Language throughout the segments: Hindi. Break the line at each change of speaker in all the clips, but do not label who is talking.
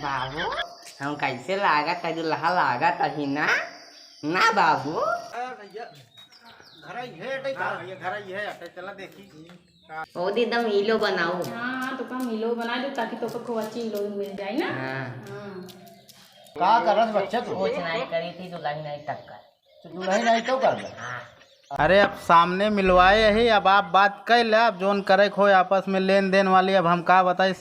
बाबू हम कैसे लागत है दुल्हा लागत है ना ना बाबू बहुत एकदम हीलो बनाओ।
हाँ तो कम हीलो बना दो ताकि तो को अच्छी हीलो मिल जाए ना।
हाँ
का करस बच्चा तू
कुछ नहीं करी थी दुल्हन नहीं तक कर
तो दुल्हन नहीं तो कर ले।
हाँ
अरे अब सामने मिलवाए ही, अब आप बात कर ले, अब जोन करे खो आपस में लेन देन वाली, अब हम का बताई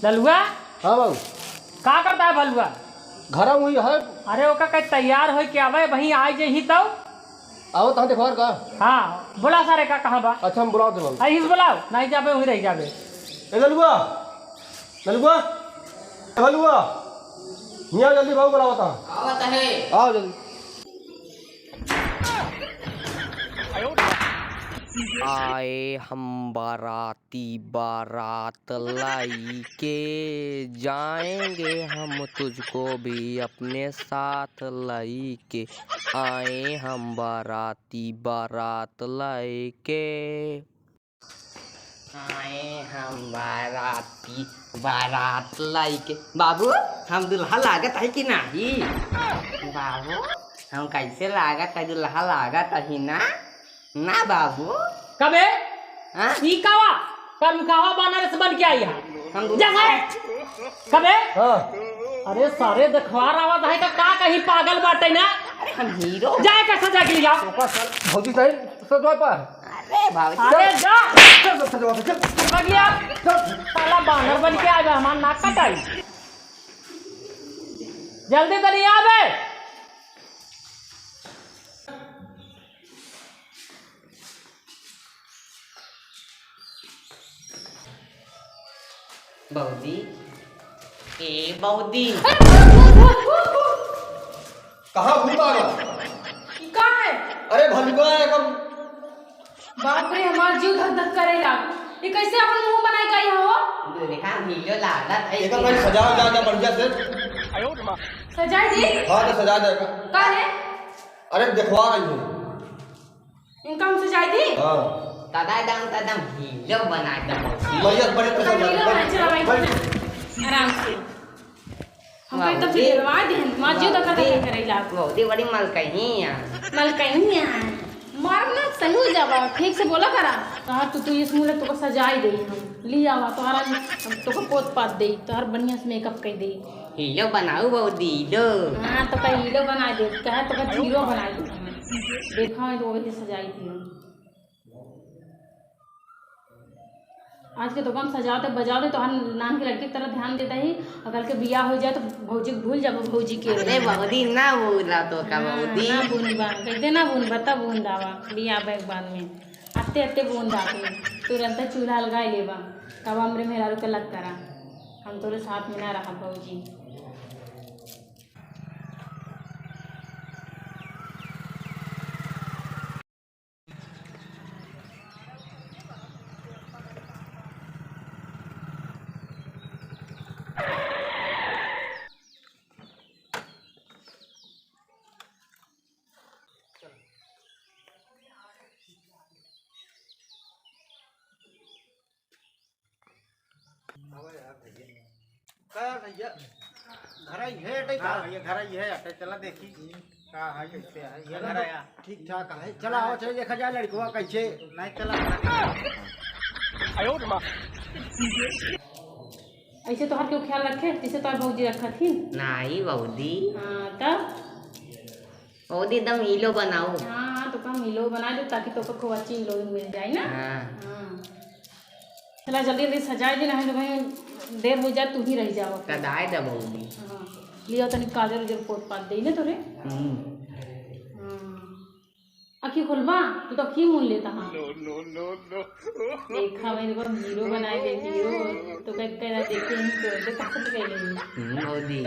ललुआ
हाँ बाबू
का करता है भलुआ?
घर हुई है
अरे ओका कहीं तैयार हो के आवे वहीं आ जाही तब।
आओ तो देखो का।
हाँ बोला सारे का कहाँ बा?
अच्छा हम बुलाओ तो
आई बुलाओ नहीं जाबे वहीं रह जाबे।
ए ललुआ ललुआ ललुआ यहाँ जल्दी बाबू बुलाओ था।
आवत है
आओ जल्दी।
आए हम बाराती बारात लाई के जाएंगे हम तुझको भी अपने साथ लाई के। आए हम बाराती बारात लाई के।
आए हम बाराती बारात लाई के। बाबू हम दुल्हा लागत है कि नहीं बाबू हम कैसे लागत है दुल्हा लागत है ना बाबू
कबे
हाँ?
ई कावा कर मुकावा बनारस बन के आई है
हम
जा सारे कबे।
हाँ
अरे सारे देखवार आवाज है का कहीं पागल बाटे ना।
अरे हम हीरो
जाए कैसे जाके लिया?
भौजी नहीं सजवा पा।
अरे बाबू
अरे जा
चल सजवा चल
पकड़ लिया साला बानर बन के आवे हमार नाक कटाई। जल्दी करिए आवे।
बौदी ए बौदी
कहाँ भूल आ गया?
का है?
अरे भलुआ एकदम
बाप रे हमार जीव धक धक करेला। ये कैसे अपन मुंह बनाए का यहाँ हो?
दुल्हा हीरो लागत है
एकदम भाई सजा जा बढ़िया से।
सजाई दी
हाँ तो सजा देगा।
का है?
अरे देखवा रही हूँ।
इनका हम सजाई दी।
हाँ
तदम हीरो बना दो
बढ़िया बड़े
तो हीरो बना चला भाई आराम से। हम कहीं तो फिर करवा दे मां जीव धक धक करेला।
बौदी बड़ी मलकही है
मलकइया मारना सही हो जावा ठीक से बोला करा। कहा तू इस मुंह तो सजाई दे हम ली आवा तोहरा हम तो पोत पात दे तोहर बढ़िया से मेकअप कर दे।
हीरो बनाओ बौदी दो।
हां तो का हीरो बना दे कहा तो का हीरो बना दे। देखा है तो वैसे सजाई थी हम। आज के तो कम सजाते बजाते तो हम नान की लड़की की तरह ध्यान देता ही और कल के बियाह हो जाए तो भौजी भूल जाबो भौजी के।
अरे बौदी ना बोला तो का बौदी
ना बूंद बा कहते ना बूंद बता बूंद आवा बियाह बैग बाद में आते आते बूंद आके तुरंत चूल्हा लगाए लेबा कब हमरे मेहरारू के लग करा हम तोरे साथ में ना रहा भौजी।
भैया घर ही है भैया घर ही है चला देखी का है कैसे है ये घर आया
ठीक ठाक है। चला आओ चल देखा जाए लड़कुआ कैसे
नहीं चला
ऐसे तो हर क्यों ख्याल रखे जैसे तो भौजी रखा थी।
नहीं बौदी
हाँ तब
बौदी एकदम हीरो बनाओ।
हाँ तो कम हीलो बना दो ताकि तो को अच्छी हीलो मिल जाए ना।
हाँ
हाँ चला जल्दी जल्दी सजाए दे नहीं तो भाई देर हो जाए तू ही रह जाओ।
कदाई दे बौदी
हाँ लिया तनी काजल उजल पोत पात दे ना तोरे। अखी खुलवा तू तो अखी मूल लेता। हाँ देखा भाई देखो हीरो बनाए दे हीरो तो कहते हैं देखे ही तो देखा सब कह लेंगे
बौदी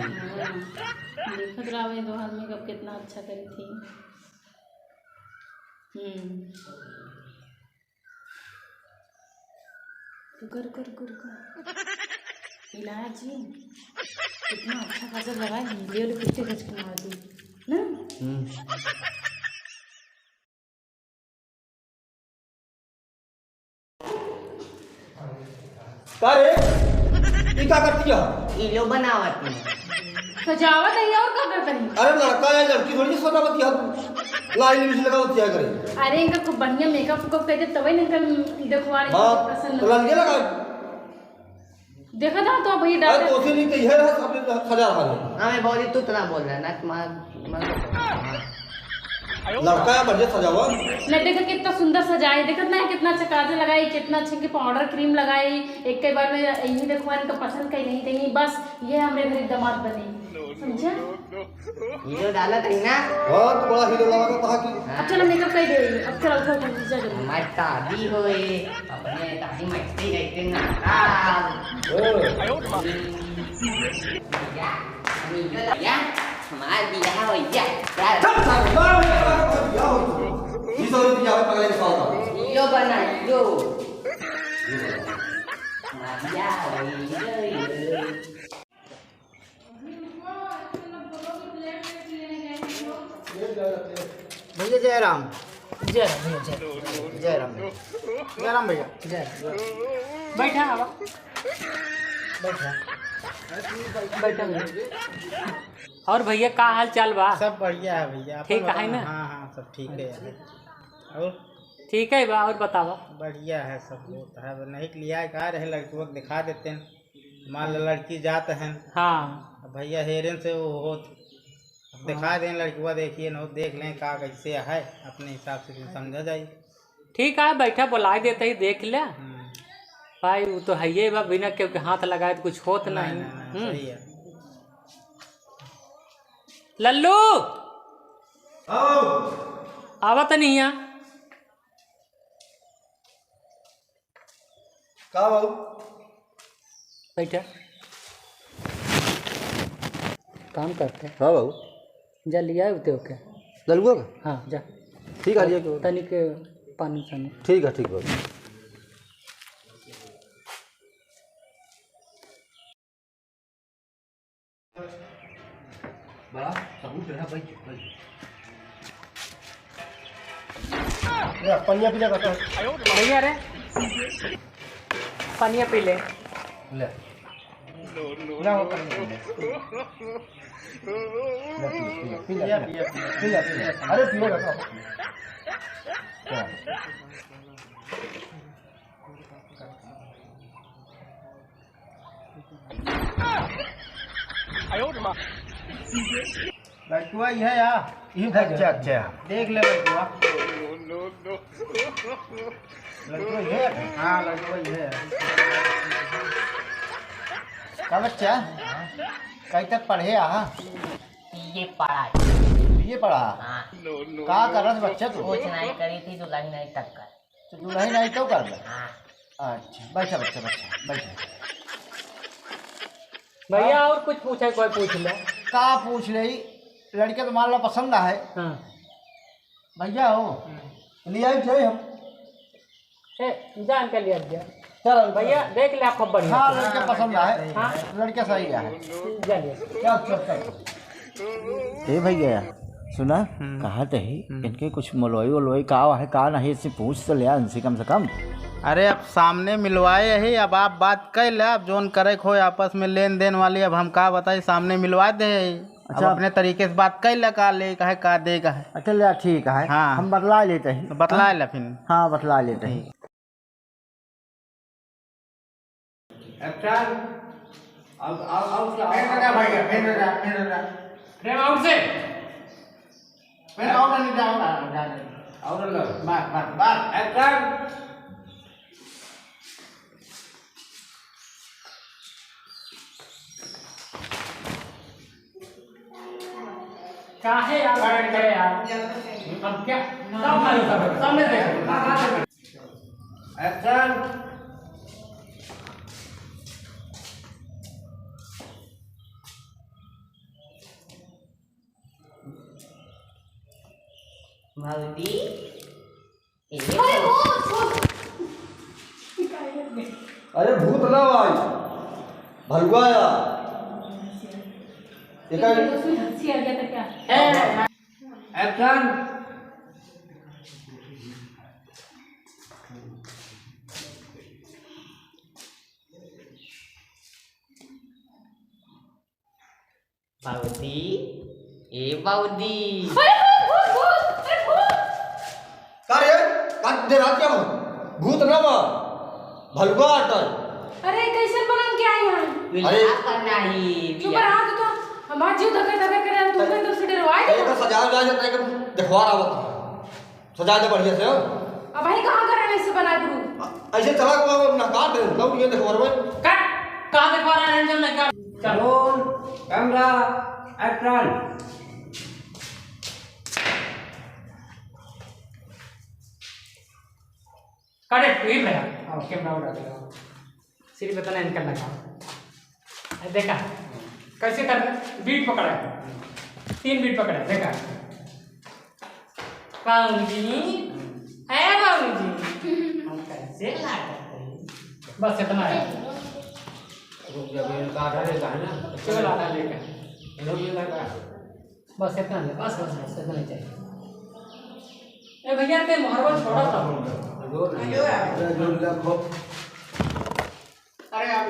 देखत रहा भाई दोहर में कब कितना अच्छा करी थी। कर कर कर कर इलाजी कितना अच्छा खासा लगा हीरो वाले पीछे खच के मार दी ना।
का रे ई का करती है?
ये लो बनावत में
सजावट है और क्या करता है?
अरे लड़का है लड़की थोड़ी सजावती है तू लाइन में लगावती है करे।
अरे इनका खूब बढ़िया मेकअप वेकअप करके तभी ना इनका देखवा रही
हां
प्रसन्न
तो लगे लगा
देखा था तो भैया
अरे
डाल
तो उसे नहीं कही है अपने सजा रहा है।
हमें बोली तू इतना बोल रहा है ना तुम्हारा
लड़का है बढ़िया सजावा।
नहीं देखा कितना सुंदर सजाई, देखा ना कितना अच्छा काजल लगाई, कितना अच्छे की पाउडर क्रीम लगाई, एक कई बार में यही देखो इनका पसंद कहीं नहीं कहीं बस ये हमारे घर दामाद बने, समझा?
ये जो डाला था ना
हां तो बड़ा हीरो लगा के कहा कि
अब चलो मेकअप कर दे, अब चलो उठो जा जल्दी।
हमारी शादी होए अपने दादी मस्ती रहते ना या हमारा बियाह हो गया
ये सब दिया है पगले के साथ
यो बना यो हमारा बियाह हो गया।
भैया जय राम।
जय राम भैया जय
जय राम जय राम भैया।
जय बैठा आवा
बैठा
बैठा भैया।
और भैया का हाल चाल बा?
सब बढ़िया है भैया।
ठीक है ना?
हाँ हाँ सब ठीक है। और
ठीक है बा, और बतावा।
बढ़िया है सब लोग है नहीं लिया कहा रहे लड़की को दिखा देते हैं, मान लो लड़की जाते हैं
हाँ
अब भैया हेरन से वो हो दिखा दें लड़की को, देखिए न देख लें का कैसे है अपने हिसाब से समझा जाए।
ठीक है बैठा बुला देते ही देख ले भाई, वो तो है ही बा, बिना क्योंकि हाथ लगाए तो कुछ होत नहीं।
सही है।
लल्लू
आओ
आवत नहीं यहाँ
का बाबू
बैठा काम करते
हां बाबू
जा लिया उते ओके।
ललगुआ का
हाँ जा
ठीक है लिया
तनिक पानी सानी।
ठीक है ठीक है। बड़ा सबूत रहा भाई ये पनिया पीला का
भैया रे पानी पी ले।
ले ना हो पीला अरे पीला का
लड़कुआ ये है यार। अच्छा अच्छा देख ले लड़कुआ। लड़कुआ ये है? हाँ लड़कुआ ये है। का बच्चा कहीं तक पढ़े
ये पढ़ा
ये पढ़ा
हाँ
का कर रहा बच्चा तू?
कुछ नहीं करी थी तो लग नहीं तक कर
तो तू नहीं तो कर ले।
हाँ
अच्छा बैठा बच्चा बैठा
भैया और कुछ पूछे कोई पूछ ले।
का पूछ रही लड़के तो मान लो पसंद है
हाँ
भैया हो ले आई जाए हम
ए जान के लिया जा
चल
भैया देख ले आप बढ़िया।
हाँ लड़के पसंद है।
हाँ।
लड़के सही है।
जा लिया
चल चल चल।
ए भैया सुना कहा ही इनके कुछ मलवाई वलवाई का है का नहीं इससे पूछ तो लिया इनसे कम से कम।
अरे अब सामने मिलवाए ही अब आप बात कर ले, अब जोन करे खो आपस में लेन देन वाली अब हम का बताए सामने मिलवा दे। अच्छा अपने तरीके से बात कर ले का ले का है का दे का है।
अच्छा लिया ठीक है।
हाँ।
हम बतला लेते हैं।
तो बतला ले फिर।
हाँ बतला लेते हैं।
फ्रेम आउट से काहे यार बैठ गए यार अब क्या सब मालूम सब सामने देखो
एक्शन।
भौजी
अरे भूत ना भाई भलुआ आया
उसमें हंसी आ गया था क्या?
एक्शन।
बाबूजी ए बाबूजी
का रे का दे रात क्या भूत ना बा भलुआ अटल
अरे कैसे बनन के आई हैं
मिला बनाई
चुप रहा तो हमार जीव धके धके करे तू कहीं तो से डरवाई दे
एक सजा जा जाता है कि देखवा रहा बता सजा दे बढ़िया से
अब भाई कहां कर रहे हैं इससे बना करूं
ऐसे चला को ना काट दे लौट ये देखवा रहा
कट कहाँ देखवा रहा है जब नहीं कर चलो
कैमरा एक्शन
कट ट्वीट में आओ कैमरा उड़ा दे सिर पे तना इनका लगा देखा कैसे कर बीट पकड़ा 3 बीट पकड़ा देखा बाबूजी है बाबूजी हम कैसे लागते हैं बस इतना है चलो लाता लेकर बस इतना ले बस बस बस इतना ही चाहिए ए भैया ते मारवा छोड़ा था अरे आप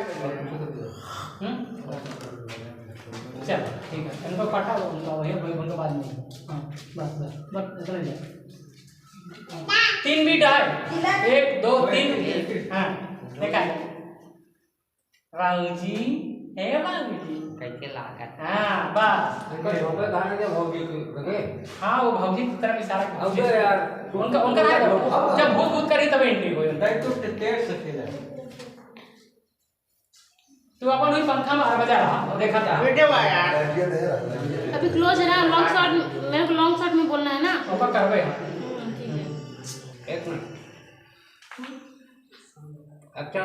चल ठीक है इनको काटा उनका वही भाई उनका बाद में हाँ बस बस बस इतना ही 3 बीट है 1 2 3 हाँ देखा बाबूजी है बाबूजी
कैसे लागत
हाँ बस हाँ वो भौजी की तरफ इशारा कर यार उनका उनका जब भूत भूत करी तब एंट्री हुई तू अपन वही पंखा में बजा रहा देखा था
अभी क्लोज है ना लॉन्ग शॉट मेरे को लॉन्ग शॉट में बोलना है ना
ऊपर करवे
एक मिनट अच्छा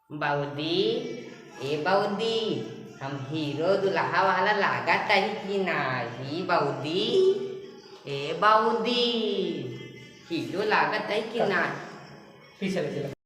बाबूजी ए बाबूजी हम हीरो दुल्हा वाला लागत है कि नहीं बाबूजी ए बाबूजी हीरो लागत है कि नहीं
पीछे